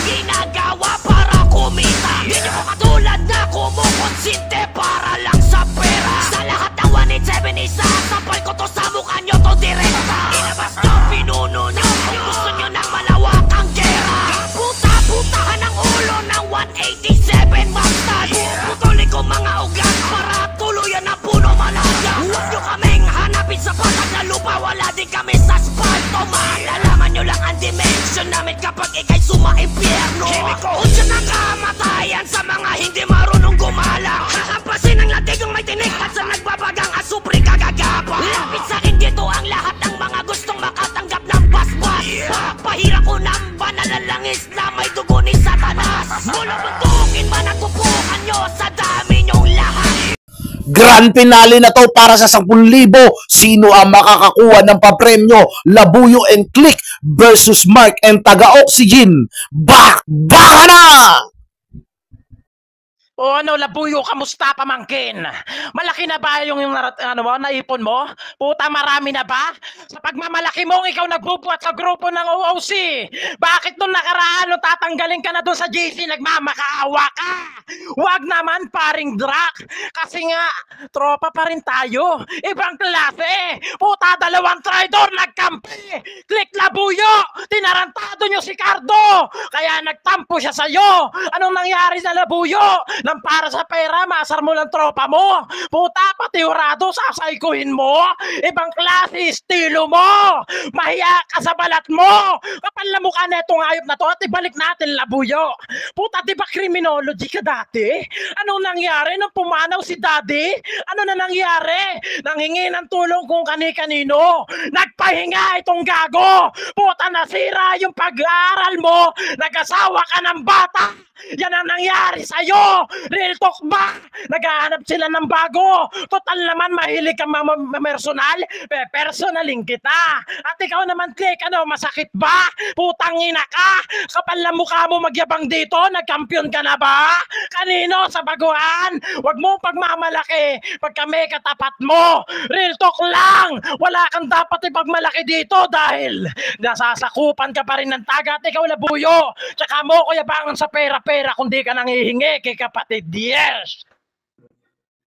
ginagawa para kumita. Di nyo ko katulad na kumukonsinte para lang sa pera. Sa lahat ng 187 isasampal ko to sa mukha nyo to direkta. Inabas nyo, pinuno nyo kung gusto nyo ng malawakang gera. Puta-putahan ang ulo ng 187 Mustad. Putuloy ko mga ugat para tuluyan ang puno malaya. Huwag nyo kaming hanapin sa palag na lupa, wala din kami sa spalto. Malalaman nyo lang ang dimension namin kapag ikay sumaimpyerno. Unsya ng kamatayan sa mga hindi marunong gumala. Kakampasin ang latigong may tinig at sa nagbabagang asupri kagagapa. Lapit sa akin dito ang lahat ng mga gustong makatanggap ng basbas. Pagpahira ko ng banal na langis na may dugo ni Satanas. Mula buntukin man at pupukan nyo sa dami nyong lahat. Grand finale na to para sa 10,000. Sino ang makakakuha ng papremyo? Labuyo and Click versus Mark and Taga-Oxygen. Baka na! O ano, Labuyo, kamusta pamangkin? Malaki na ba yung naipon mo? Puta, marami na ba? Sa pagmamalaki mo, ikaw nagbubuhat sa grupo ng OOC. Bakit nung nakaraan, nung tatanggalin ka na doon sa GC, nagmamakaawa ka? Wag naman, paring Drac. Kasi nga, tropa pa rin tayo. Ibang klase. Puta, dalawang traidor, nagkampi. Click, Labuyo. Tinarantado nyo si Cardo. Kaya nagtampo siya sa'yo. Anong nangyari sa Labuyo? Nang para sa pera, masar mo lang tropa mo. Puta, pati urado, sasaykuhin mo. Ibang klase, estilo mo. Mahiya ka sa balat mo. Kapal na mukha na itong hayop na to at ibalik natin, Labuyo. Puta, di ba criminology ka dati? Anong nangyari nung pumanaw si daddy? Ano na nangyari? Nanghingi ng tulong kung kani-kanino. Nagpahinga itong gago. Puta, nasira yung pag-aaral mo. Nag-asawa ka ng bata. Yan ang nangyari sa'yo. Real talk ba? Naghahanap sila ng bago. Total naman mahilig ka personal. Personaling kita. At ikaw naman, Click, ano, masakit ba? Putang ina ka. Kapal na mukha mo magyabang dito. Nagkampiyon ka na ba? Kanino? Sa baguhan? Huwag mo pagmamalaki pag kami katapat mo. Real talk lang. Wala kang dapat ipagmalaki dito dahil nasasakupan ka pa rin ng taga at ikaw, Labuyo. Tsaka mo ko yabangan sa pera-pera kung di ka nanghihingi kay kapatid. Yes!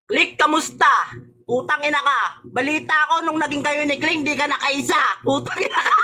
Click, kamusta? Utang ina ka. Balita ko nung naging kayo ni Click, di ka nakaisa. Utang ina ka.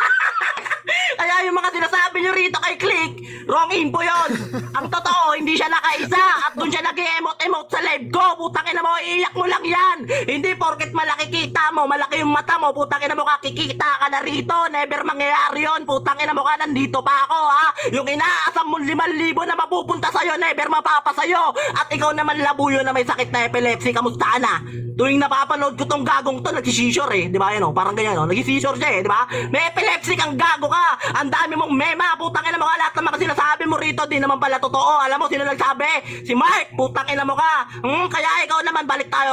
Kaya yung mga sinasabi nyo rito kay Click, wrong info yun. Ang totoo, hindi siya nakaisa at doon siya nag-emote-emote sa live ko. Putang ina mo, iiyak mo lang yan. Hindi porket malaki kita mo, malaki yung mata mo, putang ina mo ka, kikita ka na rito. Never mangyayari yun. Putang ina mo ka, nandito pa ako ha. Yung inaasam mo 5,000 na mapupunta sa'yo, never mapapa sa'yo. At ikaw naman, Labuyo, na may sakit na epilepsy, kamusta ka na? Tuwing napapanood ko tong gagong to, nagsisisure eh. Di ba yan o? Parang ganyan o. Nagsisisure siya eh. Di ba? May epilepsy kang gago ka. Ang dami mong mema. Putang ina mo ka. Lahat ng mga sinasabi mo rito, di naman pala totoo. Alam mo, sino nagsabi? Si Mark. Putang ina mo ka. Kaya ikaw naman, balik tayo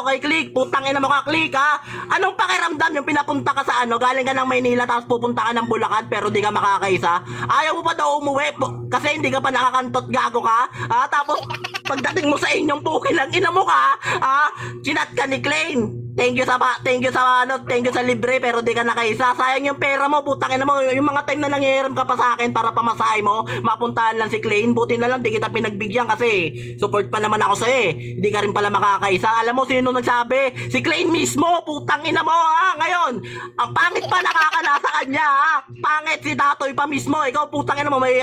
kay Click. Putang ina mo ka, Click ha. Anong pakiramdam yung pinapunta ka sa ano? Galing ka ng Maynila tapos pupunta ka ng Bulacan pero di ka makakaisa? Ayaw mo pa daw umuwi kasi hindi ka pa nakakantot, gago ka? Tapos pagdating mo sa inyong pukilang ina mo ka, chinat ka ni Klein. Thank you sa libre pero di ka nakaisa. Sayang yung pera mo, putang ina mo. Yung mga time na nanghihiram ka pa sa akin para pamasahe mo, mapuntahan lang si Klein. Buti na lang di kita pinagbigyan kasi support pa naman ako sa'yo eh. Hindi ka rin pala makakaisa. Alam mo sino nagsabi? Si Klein mismo, putang ina mo ha. Ngayon, ang pangit pa nakakanasa kanya ha. Pangit si Datoy pa mismo. Ikaw putang ina mo, may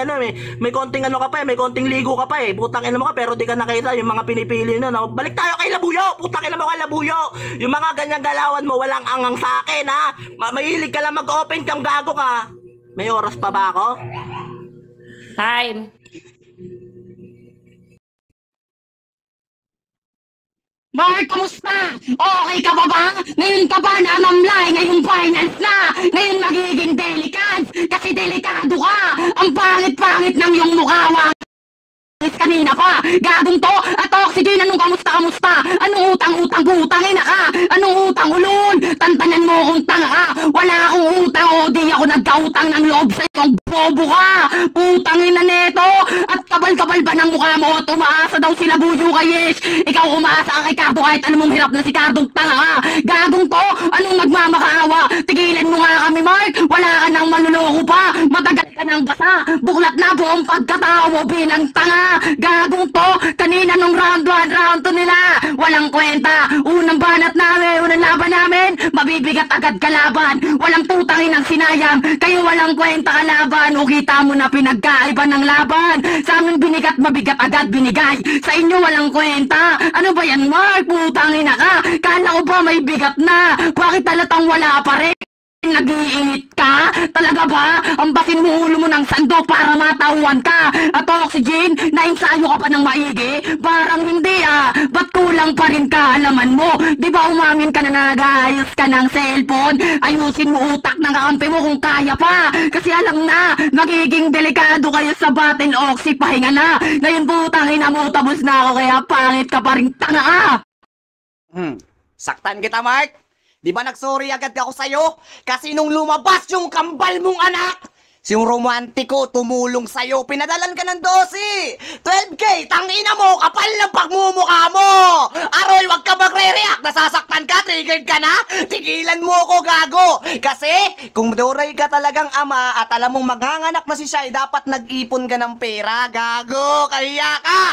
konting ano ka pa eh, may konting ligo ka pa eh. Putang ina mo ka pero di ka nakaisa. Yung mga pinipili no. Balik tayo kay Labuyo. Putang ina mo ka, Labuyo. Yung mga ganyang galawan mo, walang angang sa akin ha. Mahilig ka lang mag-open cam, gago ka. May oras pa ba ako? Time. Mark, kumusta? Okay ka ba ba? Ngayon ka ba namamlay? Ngayon finance na? Ngayon magiging delicate? Kasi delikado ka. Ang pangit-pangit ng iyong mukha. Kanina pa, gagong to at Oxygen, anong kamusta? Anong utang-utang-utangin ka? Anong utang ulon? Tantanan mo kung tanga ka. Wala akong utang o di ako nagkautang ng loob sa itong bobo ka. Utangin na neto. At kabal-kabal ba ng mukha mo? Tumaasa daw sila Buyo kay Yesh. Ikaw umaasa ka kay Cardo kahit anong hirap na si Cardong tanga ka. Gagong to, anong nagmamakaawa? Tigilan mo nga kami, Mark. Wala ka nang manluloko pa. Matagal ka na ng basa, buklat na buong pagkatao mo bilang tanga. Gagong to, kanina nung round 1, round 2 nila, walang kwenta. Unang banat namin, unang laban namin, mabibigat agad kalaban. Walang tutangin ang sinayang, kayo walang kwenta kalaban. O kita mo na pinagkaiba ng laban. Sa amin binigat, mabigat agad binigay. Sa inyo walang kwenta. Ano ba yan, Mark? Putangin na ka. Kala ko ba may bigat na? Bakit talatang wala pa rin? Nag-iinit ka? Talaga ba? Ambasin mo ulo mo ng sando para matauhan ka. At oxygen, nainsayo ka pa ng maigi? Parang hindi Ba't kulang pa rin kaalaman mo? Di ba umamin ka na nag-aayos ka ng cellphone? Ayusin mo utak ng kakampi mo kung kaya pa. Kasi alam na, magiging delikado kayo sa battle oxy. Pahinga na. Ngayon putangin na mo, tapos na ako kaya pangit ka pa rin tanga ka. Saktan kita, Mark. Di ba nagsorry agad ako sa'yo? Kasi nung lumabas yung kambal mong anak, yung romantiko tumulong sa'yo, pinadalan ka ng 12. 12K, tangina mo, kapal ng pagmumukha mo. Aroy, wag ka magre-react, nasasaktan ka, triggered ka na? Tigilan mo ako, gago. Kasi, kung doray ka talagang ama at alam mong maghanganak na si Shai, dapat nag-ipon ka ng pera, gago, kaya ka.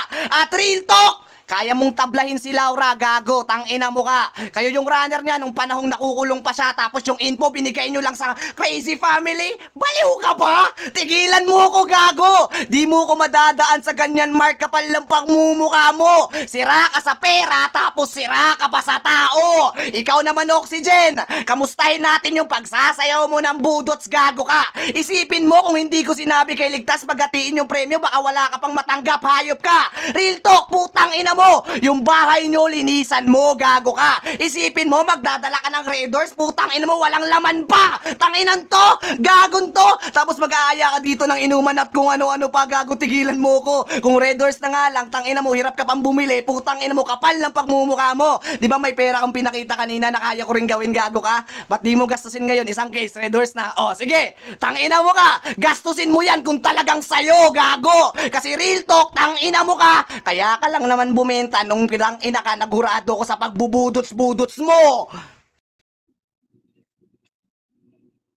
At real talk, kaya mong tablahin si Laura, gago, tangina mo ka. Kayo yung runner niya nung panahong nakukulong pa siya, tapos yung info binigay nyo lang sa crazy family. Baliw ka ba? Tigilan mo ako, gago. Di mo ko madadaan sa ganyan, Mark, kapal ng pagmumukha mo. Sira ka sa pera, tapos sira ka pa sa tao. Ikaw naman, Oxygen, kamustahin natin yung pagsasayaw mo ng budots, gago ka. Isipin mo kung hindi ko sinabi kay Ligtas paghatiin yung premyo, baka wala ka pang matanggap, hayop ka. Real talk, putang ina mo. Yung bahay nyo, linisan mo, gago ka. Isipin mo, magdadala ka ng Red Doors, putang ina mo, walang laman pa. Tanginan to, gagon to. Tapos mag-aaya ka dito ng inuman at kung ano-ano pa, gago, tigilan mo ko. Kung Red Doors na nga lang, tangina mo, hirap ka pang bumili, putang ina mo, kapal ng pagmumukha mo. Di ba may pera kang pinakita kanina na kaya ko rin gawin, gago ka? Ba't di mo gastusin ngayon? Isang case, Red Doors na. O, sige, tangina mo ka. Gastusin mo yan kung talagang sayo, gago. Kasi real talk, tangina mo ka. Kaya ka lang naman bumenta nung pirang ina ka, nagurado ko sa pagbubudots-budots mo.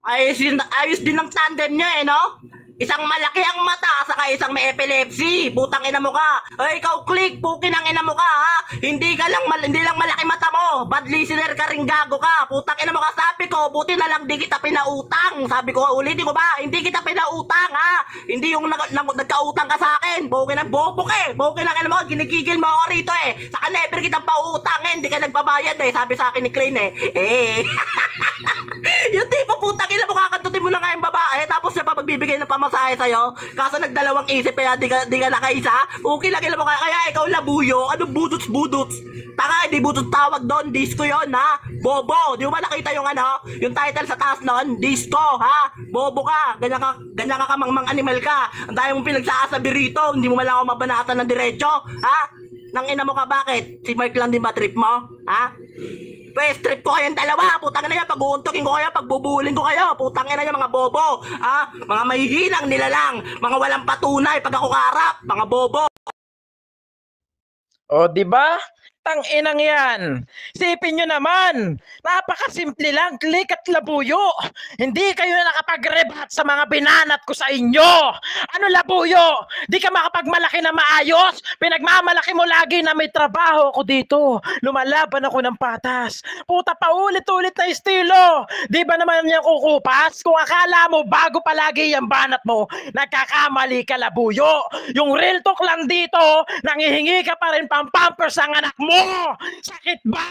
Ayos din ang tandem niya no? Isang malaki ang mata, saka isang may epilepsy. Putang ina mo ka. Ay, ikaw, Click, pukin ang ina mo ka, ha? Hindi lang malaki mata mo. Bad listener ka rin, gago ka. Putang ina mo ka, sabi ko, buti na lang di kita pinautang. Sabi ko, ulitin ko ba? Hindi kita pinautang, ha? Hindi yung nagkautang ka sa akin. Pukin ang bobo ka, pukin ang ina mo, ginigigil mo ako rito, Saka never kitang pautang, hindi ka nagbabayad, Sabi sa akin ni Klein, Yung tipo, putang ina mo, kakantutin mo na nga yung babae, tapos siya pa magbibigay ng pamasahe sa'yo, kaso nagdalawang isip kaya di ka nakaisa. Okay lang mo kaya ikaw labuyo. Ano budots? Taka, hindi budots tawag doon, disco yon, ha? Bobo, di mo ba nakita yung yung title sa taas noon? Disco, ha? Bobo ka, ganyan ka kamangmang animal ka. Ang dami mong pinagsasabi rito, hindi mo malang ako mabanatan ng diretso, ha? Nang ina mo ka, bakit? Si Mark lang din ba trip mo, ha? Pwes, trip ko kayong dalawa, putang ina yan, pag-uuntokin ko kayo, pagbubulin ko kayo, putang ina yan, mga bobo, mga mahihinang nilalang, mga walang patunay, pag ako kaharap, mga bobo. O, di ba? Tang-inang yan. Isipin nyo naman, napakasimple lang, Click at Labuyo. Hindi kayo nakapag-rebat sa mga binanat ko sa inyo. Ano, Labuyo? Di ka makapagmalaki na maayos? Pinagmamalaki mo lagi na may trabaho ako dito. Lumalaban ako ng patas. Puta, paulit-ulit na estilo. Di ba naman yan kukupas? Kung akala mo bago palagi yung banat mo, nagkakamali ka, Labuyo. Yung real talk lang dito, nangihingi ka pa rin pang pampers ang anak mo. Sakit ba?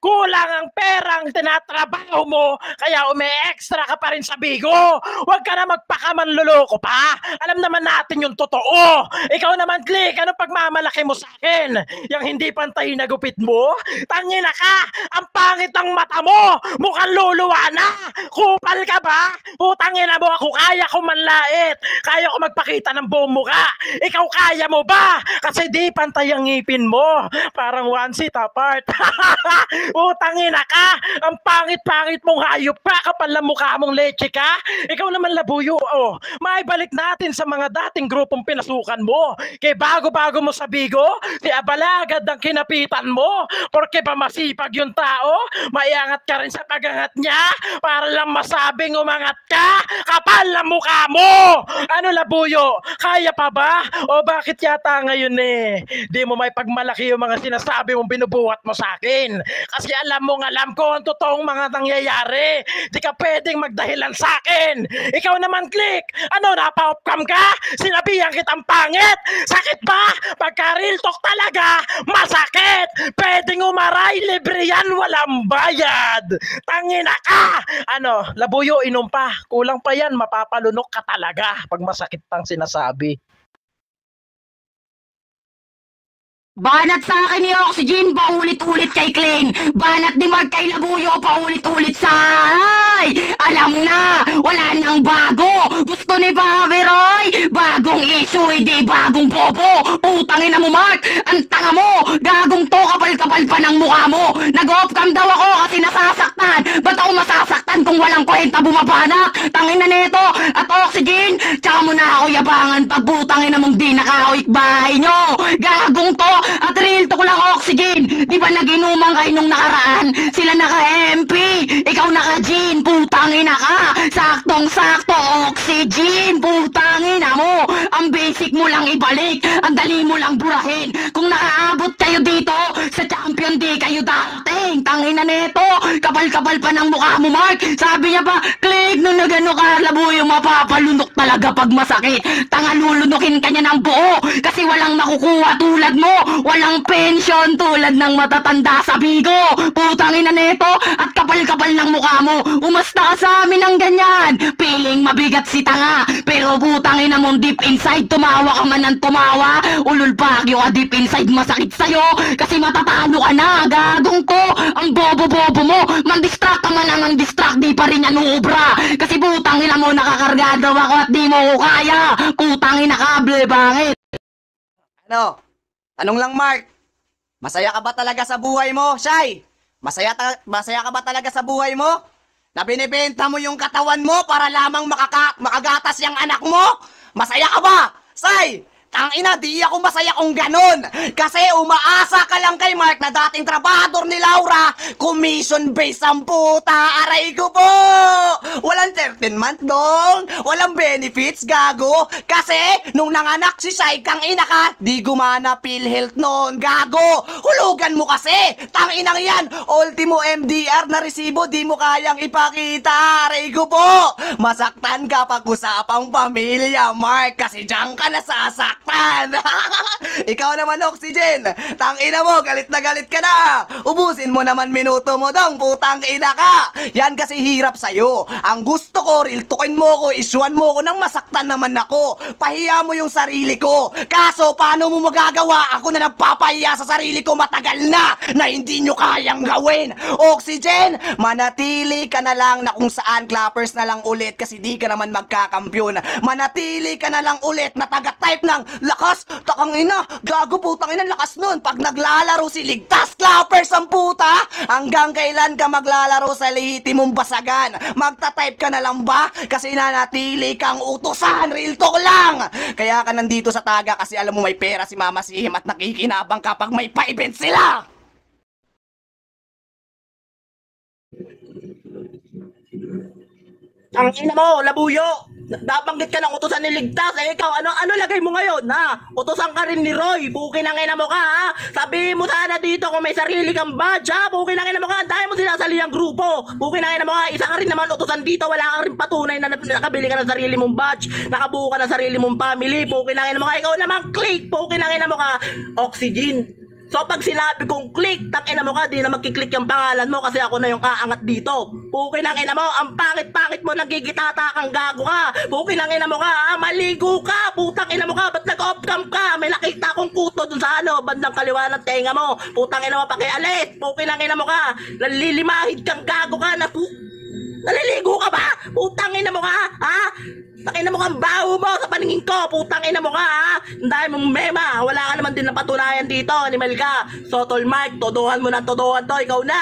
Kulang ang perang tinatrabaho mo, kaya umi-extra ka pa rin sa bigo. Huwag ka na magpakamanluloko pa. Alam naman natin yung totoo. Ikaw naman, Click, ano pagmamalaki mo sa akin? Yang hindi pantay na gupit mo? Tangina ka! Ang pangit ng mata mo! Mukhang luluwa na! Kupal ka ba? Putangina mo ako, kaya ko manlait. Kaya ko magpakita ng buong mukha. Ikaw kaya mo ba? Kasi di pantay ang ngipin mo. Parang pansit apart. Utangina ka! Ang pangit-pangit mong hayop ka, kapal na mukha mong leche ka. Ikaw naman labuyo, oh. Maibalik natin sa mga dating grupong pinasukan mo. Kaya bago-bago mo sa Bigo, si Abala agad ang kinapitan mo. Porque ba masipag yung tao? Maiangat ka rin sa pagangat niya para lang masabing umangat ka. Kapal na mukha mo! Ano labuyo? Kaya pa ba? O bakit yata ngayon di mo may pagmalaki yung mga sinasabi mong binubuhat mo sa akin? Kasi alam ko ang totoong mga nangyayari. Di ka pwedeng magdahilan sa akin. Ikaw naman, Click. Ano, napa-off-cam ka? Sinabihan kitang pangit. Sakit ba? Pagka real talk talaga, masakit. Pwedeng umaray, libre yan, walang bayad. Tangina ka! Ano, labuyo, inom pa. Kulang pa yan, mapapalunok ka talaga pag masakit pang sinasabi. Banat sa akin ni Oxygen, paulit-ulit kay Kling. Banat ni Mark kay Labuyo, paulit-ulit sa ay! Alam na, wala nang bago. Gusto ni Bobby Roy, bagong issue, hindi bagong bobo. Putangin na mo, Mark, ang tanga mo. Gagong to, kapal-kapal pa ng mukha mo. Nag-off-cam daw ako kasi nasasaktan. Ba't ako masasaktan kung walang kwenta bumabanak? Tangin na neto, at Oxygen, tsaka mo na ako yabangan pag putangin na mong di nakahawik bahay nyo. Gagong to, at real talk lang, Oxygen. Di ba nag-inuman kayo nung nakaraan? Sila naka-MP, ikaw naka-Gin. Putangin na ka. Saktong-sakto, Oxygen. Putangin na mo. Ang basic mo lang ibalik. Ang dali mo lang burahin. Kung nakaabot kayo dito, sa champion di kayo dating. Tangin na neto. Kapal-kapal pa ng mukha mo, Mark. Sabi niya pa, Click, nung nagano ka, Labuyo, mapapalunok talaga pag masakit. Tanga, lulunukin ka niya ng buo. Kasi walang makukuha tulad mo. Walang pensyon tulad ng matatanda sa Bigo. Putangin na neto at kapal-kapal ng mukha mo. Umasta ka sa amin ng ganyan. Piling mabigat si tanga. Pero putangin na mong deep inside, tumawa ka man ng tumawa. Ulul bagyo ka deep inside, masakit sa'yo. Kasi matatalo ka na. Gagong to, ang bobo-bobo mo. Mandistract ka man ang distract, di pa rin yan ubra. Kasi putangin na mo, nakakargado ako at di mo ko kaya. Putangin na kable, bakit? Ano? Tanong lang, Mark. Masaya ka ba talaga sa buhay mo, Shy? Masaya ka ba talaga sa buhay mo? Na binibenta mo yung katawan mo para lamang makagatas yung anak mo? Masaya ka ba, Shy? Tangina, di ako masaya kung ganun. Kasi umaasa ka lang kay Mark na dating trabahador ni Laura, commission-based ang puta. Aray ko po! Walang 13-month dong. Walang benefits, gago. Kasi nung nanganak si Shai, kang ina ka, di gumana PhilHealth noon, gago. Hulugan mo kasi. Tanginang yan. Ultimo MDR na resibo, di mo kayang ipakita. Aray ko po! Masaktan ka pag-usapang pamilya, Mark, kasi diyan ka nasasaktan. Ikaw naman, Oxygen. Tangina mo, galit ka na. Ubusin mo naman minuto mo dong, putang ina ka. Yan kasi hirap sa'yo. Ang gusto ko, riltukin mo ko, isuan mo ko nang masaktan naman ako. Pahiya mo yung sarili ko. Kaso, paano mo magagawa? Ako na nagpapahiya sa sarili ko matagal na hindi nyo kayang gawin. Oxygen, manatili ka na lang na kung saan, clappers na lang ulit kasi di ka naman magkakampyon. Manatili ka na lang ulit na taga-type ng lakas, takang ina, gago putang ina, lakas nun. Pag naglalaro si Ligtas, clappers ang puta. Hanggang kailan ka maglalaro sa lehitimong basagan? Magta-type ka na lang ba? Kasi nanatili kang utusan, real talk lang. Kaya ka nandito sa Taga kasi alam mo may pera si Mama Sihim at nakikinabang kapag may pa-event sila. Ang ina mo, Labuyo! Nabanggit ka ng utusan ni Ligtas. Ikaw, ano lagay mo ngayon, ha? Utusan ka rin ni Roy. Bukin ang ina mo ka, ha? Sabihin mo sana dito kung may sarili kang badge, ha? Bukin ang ina mo ka. Dahil mo sinasali ang grupo. Bukin ang ina mo ka. Isa ka rin naman utusan dito. Wala ka rin patunay na nakabili ka ng sarili mong badge. Nakabuo ka ng sarili mong family. Bukin ang ina mo ka. Ikaw naman, Click. Bukin ang ina mo ka. Oxygen. So pag sinabi kong click, tangina mo ka, di na magkiklik yung pangalan mo kasi ako na yung kaangat dito. Pukin ang ina mo, ang pangit-pangit mo, nagigitata kang gago ka. Pukin ang ina mo ka, ha? Maligo ka, putang ina mo ka, ba't nag-off-cam ka? May nakita akong kuto dun sa bandang kaliwa ng tenga mo. Putang ina mo, pakialit. Pukin ang ina mo ka, nalilimahid kang gago ka na Naliligo ka ba? Putang ina mo ka, ha? Takina mo kang baho mo sa paningin ko. Putang ina mo ka, ha? Ang dahil mong mema. Wala ka naman din napatunayan dito. Animal ka. Sotol Mark, todohan mo ng todohan to. Ikaw na.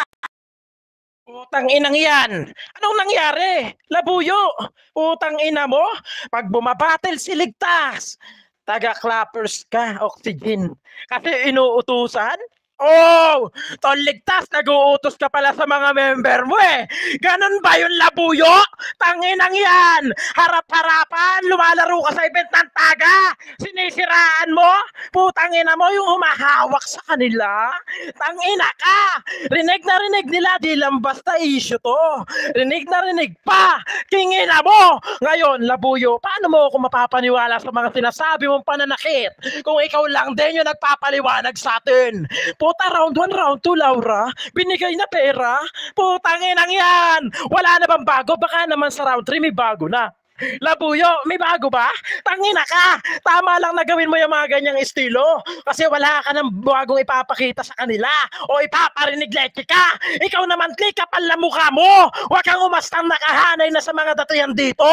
Putang inang yan! Anong nangyari? Labuyo! Putang ina mo? Pag bumabattle si Ligtas, taga-clappers ka, Oxygen. Kasi inuutusan? Oh! Tol Ligtas, nag-uutos ka pala sa mga member mo eh! Ganon ba yung labuyo? Tanginang yan! Harap-harapan, lumalaro ka sa event ng taga! Sinisiraan mo? Putangina mo yung humahawak sa kanila? Tangina ka! Rinig na rinig nila, di lang basta issue to. Rinig na rinig pa! Kingina mo! Ngayon, labuyo, paano mo ako mapapaniwala sa mga sinasabi mong pananakit? Kung ikaw lang din yung nagpapaliwanag sa atin. Puta, round 1, round 2, Laura. Binigay na pera. Putang inang yan. Wala na bang bago? Baka naman sa round 3 may bago na. Labuyo, may bago ba? Tangina ka! Tama lang na gawin mo yung mga ganyang estilo. Kasi wala ka ng bagong ipapakita sa kanila. O ipaparinig leche ka. Ikaw naman, Click, kapal na mukha mo. Huwag kang umastang nakahanay na sa mga datihan dito.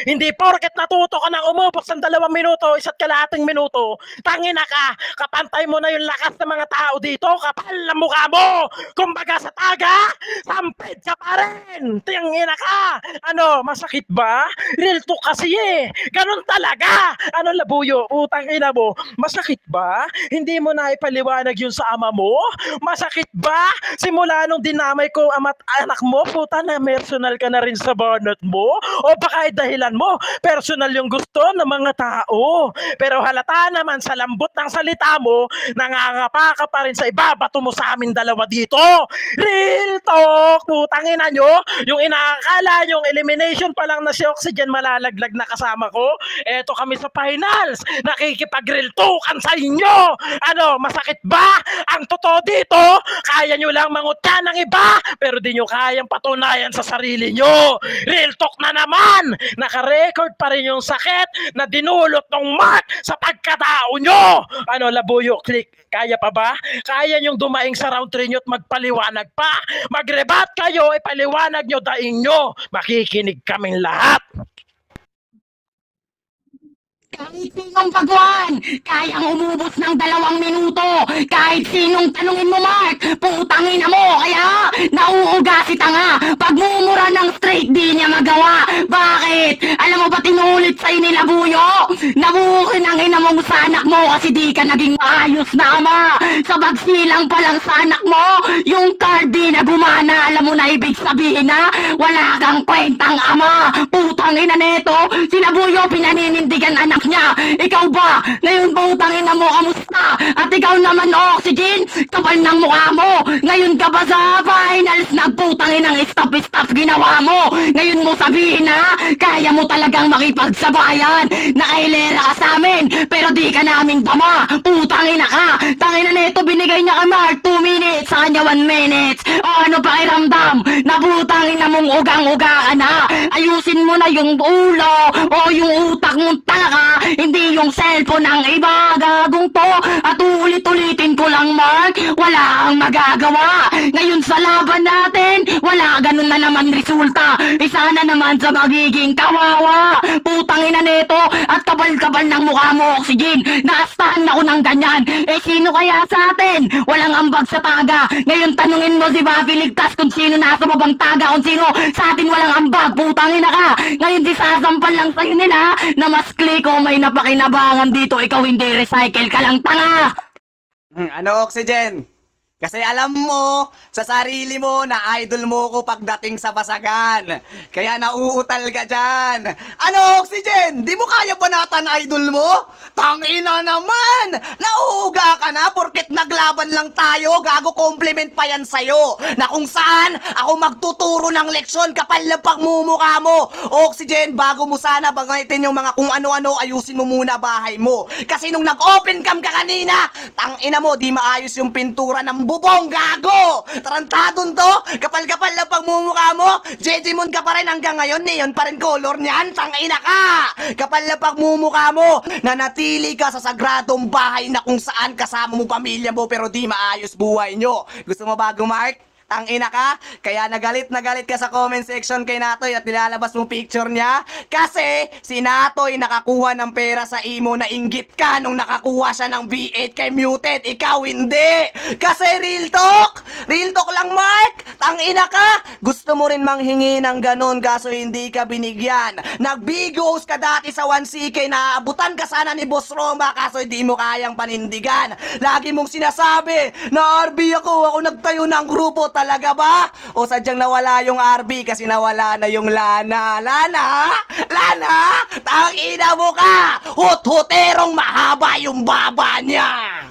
Hindi porket natuto ka ng umubos ng 2 minuto, 1.5 minuto. Tangina ka! Kapantay mo na yung lakas ng mga tao dito. Kapal na mukha mo. Kumbaga sa taga, sampid ka pa rin. Tangina ka! Ano, masakit ba? Real talk kasi eh. Ganon talaga. Ano, labuyo? Utang ina mo. Masakit ba? Hindi mo na ipaliwanag yun sa ama mo? Masakit ba? Simula nung dinamay ko ama't anak mo, puta na personal ka na rin sa banat mo? O baka dahilan mo, personal yung gusto ng mga tao. Pero halata naman sa lambot ng salita mo, nangangapa ka pa rin sa ibabato mo sa amin dalawa dito. Real talk. Putang ina nyo. Yung inaakala yung elimination pa lang na si Oxygen malalaglag na kasama ko. Eto kami sa finals. Nakikipag-real talkan sa inyo. Ano, masakit ba? Ang totoo dito, kaya nyo lang mangutya ng iba, pero di nyo kayang patunayan sa sarili nyo. Real talk na naman. Naka-record pa rin yung sakit na dinulot ng Mark sa pagkatao nyo. Ano, labuyo, Click, kaya pa ba? Kaya nyong dumaing sa round 3 nyo at magpaliwanag pa. Magrebat kayo, ipaliwanag nyo daing nyo. Makikinig kaming lahat. Kahit sinong baguan, kayang umubos ng 2 minuto. Kahit sinong tanungin mo, Mark, putangin na mo. Kaya, nauuga si tanga. Pagmumura ng straight, di niya magawa. Bakit? Alam mo ba tinulit sa'yo ni Labuyo? Nabukin ang ina mong sa anak mo kasi di ka naging maayos na ama. Sa bagsilang pa lang sa anak mo, yung card di na gumana. Alam mo na ibig sabihin na wala kang kwentang ama. Putangin na neto, si Labuyo pinaninindigan anak niya. Ikaw ba? Ngayon putangin na mo, kamusta? At ikaw naman, Oxygen, kapal ng mukha mo. Ngayon ka ba sa finals nagputangin ng stop ginawa mo? Ngayon mo sabihin na kaya mo talagang makipagsabayan. Nakailera ka sa amin, pero di ka namin dama. Putangin na ka. Tangin na neto, binigay niya kay Mark 2 minutes, sa kanya 1 minute. O ano pakiramdam? Nabutangin na mong ugang-uga ka na. Ayusin mo na yung ulo o yung utak mong taka, hindi yung cellphone ng iba. Gagong to. At ulit-ulitin ko lang, Mark, wala kang magagawa. Ngayon sa laban natin, wala ganun na naman resulta. Isa na naman sa magiging kawawa. Putangin na neto at kabal-kabal ng mukha mo, Oxygen. Naastahan ako ng ganyan. Eh sino kaya sa atin? Walang ambag sa taga. Ngayon tanungin mo si Bobby Ligtas kung sino nasa babang taga, kung sino sa atin walang ambag. Putangin na ka. Ngayon di sasampal lang sa'yo nila na mas Click o may napakinabangan dito. Ikaw hindi recycle ka lang, tanga. Ano, Oxygen? Kasi alam mo, sa sarili mo na idol mo ko pagdating sa basagan. Kaya nauutal ka dyan. Ano, Oxygen? Di mo kaya banatan idol mo? Tangina naman! Nauuga ka na porket naglaban lang tayo. Gago, compliment pa yan sa'yo. Na kung saan ako magtuturo ng leksyon kapal na pagmumukha mo. Oxygen, bago mo sana bangitin yung mga kung ano-ano, ayusin mo muna bahay mo. Kasi nung nag-open cam ka kanina, tangina mo, di maayos yung pintura ng bubong, gago! Tarantadon to! Kapal-kapal na pagmumukha mo! Jejimon ka pa rin hanggang ngayon, neon pa rin color niyan, tangina ka! Kapal na pagmumukha mo! Nanatili ka sa sagradong bahay na kung saan kasama mo pamilya mo pero di maayos buhay nyo. Gusto mo bago, Mark? Tangina ka, kaya na galit ka sa comment section kay Natoy at nilalabas mo picture niya. Kasi si Natoy nakakuha ng pera sa imo na inggit ka nung nakakuha siya ng V8 kay Muted. Ikaw hindi. Kasi real talk lang Mark. Tangina ka, gusto mo rin manghingi ng ganun kaso hindi ka binigyan. Nagbigos ka dati sa 1CK, naaabutan ka sana ni Boss Roma kaso hindi mo kayang panindigan. Lagi mong sinasabi na RB ako nagtayo ng grupo. Talaga ba? O sadyang nawala yung RB kasi nawala na yung Lana? Lana? Tangina mo ka! Hut-huterong mahaba yung baba niya!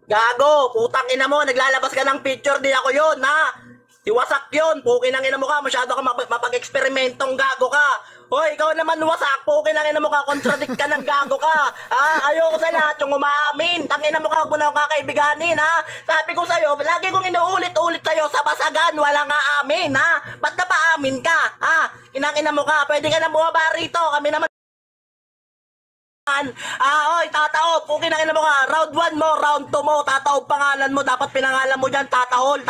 Gago, putang ina mo, naglalabas ka ng picture, di ako yun, ha? Iwasak yun, pukin ang ina mo ka, masyado ka mapag-eksperimentong gago ka. Hoy, ikaw naman wasak, pukin ang ina mo ka, contradict ka ng gago ka. Ha? Ayoko sa lahat yung umaamin, tangina mo ka, huwag mo na kakaibiganin, ha? Sabi ko sa'yo, lagi kong inuulit-ulit sa'yo, sa basagan, walang aamin, ha? Ba't na pa-amin ka, ha? Inang-ina mo ka, pwede ka na bumaba rito, kami naman. Oy, tataob, pukin ang ina mo ka, round 1 mo, round 2 mo, tataob pangalan mo, dapat pinangalan mo dyan, tatahol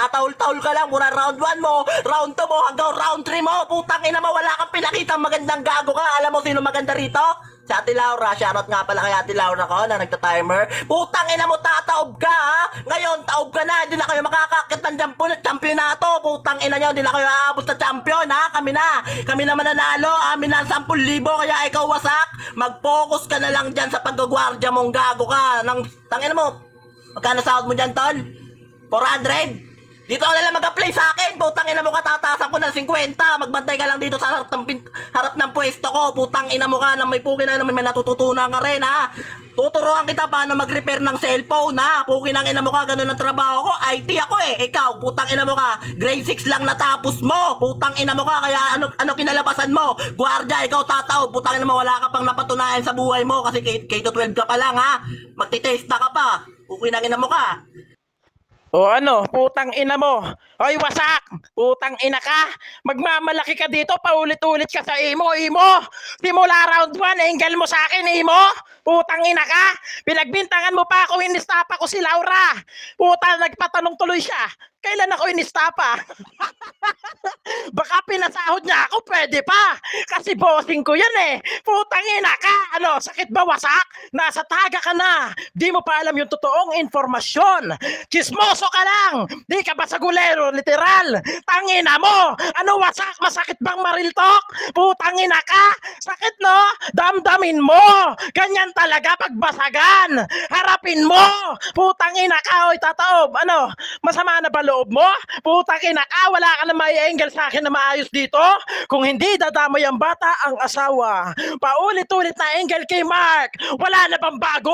ka lang, muna round 1 mo, round 2 mo, hanggang round 3 mo, putang ina mo, wala kang pinakitang magandang gago ka, alam mo sino maganda rito? Si Ate Laura, shoutout nga pala kay Ate Laura ko na nagta-timer. Putang ina mo, tataob ka ha? Ngayon, taob ka na, hindi na kayo makakakit ng championato. Putang ina nyo, hindi na kayo aabot sa champion ha? Kami naman nanalo, amin na 10,000, kaya ikaw wasak. Mag-focus ka na lang dyan sa pag-guardia mong gago ka. Tangina mo, magkano sahod mo dyan, tol? 400? Dito ka na lang mag-apply sa akin, putang ina mo ka, tatasan ko ng 50, magbantay ka lang dito sa harap ng pwesto ko, putang ina mo ka, na may pukin na naman, may natututunan ka rin ha. Tuturuan kita paano mag-repair ng cellphone ha, pukin ang ina mo ka, ganun ang trabaho ko, IT ako ikaw, putang ina mo ka, grade 6 lang natapos mo, putang ina mo ka, kaya ano kinalabasan mo, guardia, ikaw tataw, putang ina mo, wala ka pang napatunayan sa buhay mo, kasi K-12 ka pa lang ha, magtitesta ka pa, pukin ang ina mo ka. O ano, putang ina mo. Hoy, wasak! Putang ina ka! Magmamalaki ka dito, paulit-ulit ka sa imo. Simula round 1, engel mo sa akin, imo. Putang ina ka! Pinagbintangan mo pa ako, inistapa ko si Laura. Putang, nagpatanong tuloy siya. Kailan ako inistapa? Baka pinasahod niya ako, pwede pa. Kasi bossing ko yan Putang ina ka! Ano, sakit ba wasak? Nasa taga ka na. Di mo pa alam yung totoong informasyon. Chismoso ka lang. Di ka ba sagulero, literal? Tangina mo! Ano wasak? Masakit bang maril talk? Putang ina ka! Sakit no? Damdamin mo! Ganyan talaga pagbasagan! Harapin mo! Putang ina ka! Oy, tataob! Ano? Masama na ba loob mo? Putang ina ka! Wala ka na mai-angle sa akin na maayos dito? Kung hindi, dadamay ang bata ang asawa. Paulit-ulit na angle kay Mark. Wala na bang bago?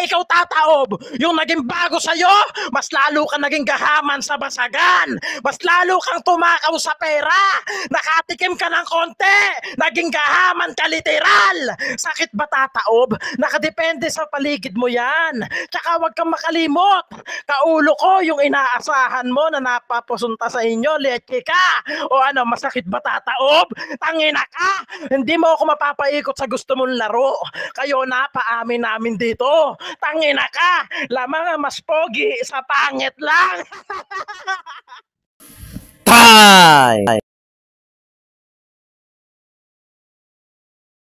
Ikaw tataob. Yung naging bago sa'yo, mas lalo ka naging gahaman sa basagan. Mas lalo kang tumakaw sa pera. Nakatikim ka ng konti. Naging gahaman ka literal. Sakit ba tataob? Nakadepende sa paligid mo yan. Tsaka wag kang makalimot. Kaulo ko yung inaasahan mo na napapasunta sa inyo, leche ka. O ano, masakit ba tataob? Tangina ka. Hindi mo ako mapapaikot sa gusto mong laro. Kayo na, paamin namin dito. Tangina ka. Lamang mas pogi sa pangit lang. Time!